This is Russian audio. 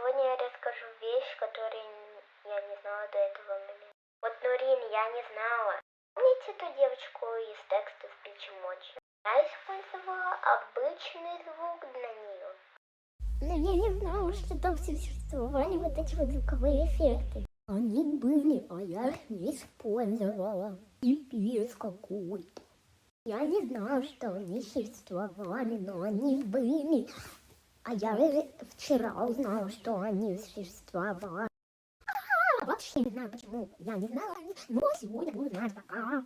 Сегодня я расскажу вещь, которую я не знала до этого момента. Вот, Нурин, я не знала. Помните эту девочку из текста «Спичи Мочи»? Я использовала обычный звук для нее. Но я не знала, что там существовали вот эти вот звуковые эффекты. Они были, а я их не использовала. Пипец какой-то. Я не знала, что они существовали, но они были. А я вчера узнала, что они существовали. Вообще не знаю почему. Я не знала, но сегодня буду знать. Пока.